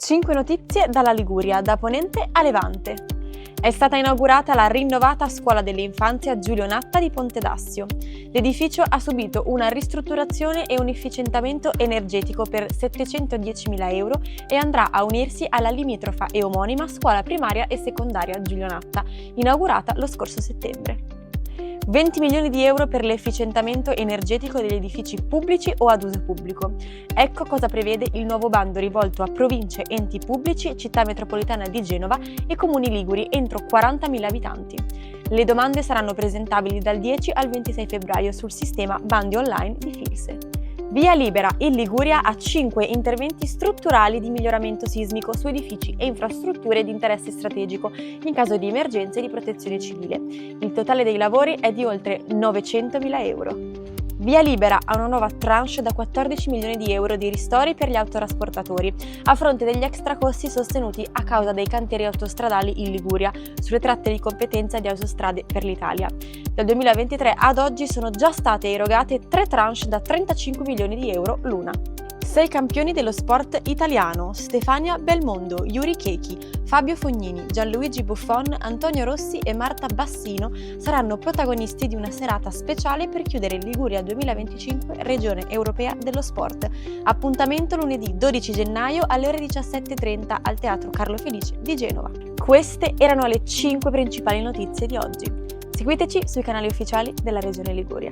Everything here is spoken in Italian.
5 notizie dalla Liguria, da Ponente a Levante. È stata inaugurata la rinnovata Scuola dell'Infanzia Giulio Natta di Ponte d'Assio. L'edificio ha subito una ristrutturazione e un efficientamento energetico per 710.000 euro e andrà a unirsi alla limitrofa e omonima Scuola Primaria e Secondaria Giulio Natta, inaugurata lo scorso settembre. 20 milioni di euro per l'efficientamento energetico degli edifici pubblici o ad uso pubblico. Ecco cosa prevede il nuovo bando rivolto a province, enti pubblici, città metropolitana di Genova e comuni liguri entro 40.000 abitanti. Le domande saranno presentabili dal 10 al 26 febbraio sul sistema bandi online di Filse. Via libera in Liguria a 5 interventi strutturali di miglioramento sismico su edifici e infrastrutture di interesse strategico in caso di emergenze di protezione civile. Il totale dei lavori è di oltre 900.000 euro. Via libera a una nuova tranche da 14 milioni di euro di ristori per gli autotrasportatori, a fronte degli extra costi sostenuti a causa dei cantieri autostradali in Liguria, sulle tratte di competenza di Autostrade per l'Italia. Dal 2023 ad oggi sono già state erogate 3 tranche da 35 milioni di euro l'una. 6 campioni dello sport italiano: Stefania Belmondo, Yuri Chechi, Fabio Fognini, Gianluigi Buffon, Antonio Rossi e Marta Bassino saranno protagonisti di una serata speciale per chiudere il Liguria 2025 Regione Europea dello Sport. Appuntamento lunedì 12 gennaio alle ore 17:30 al Teatro Carlo Felice di Genova. Queste erano le 5 principali notizie di oggi. Seguiteci sui canali ufficiali della Regione Liguria.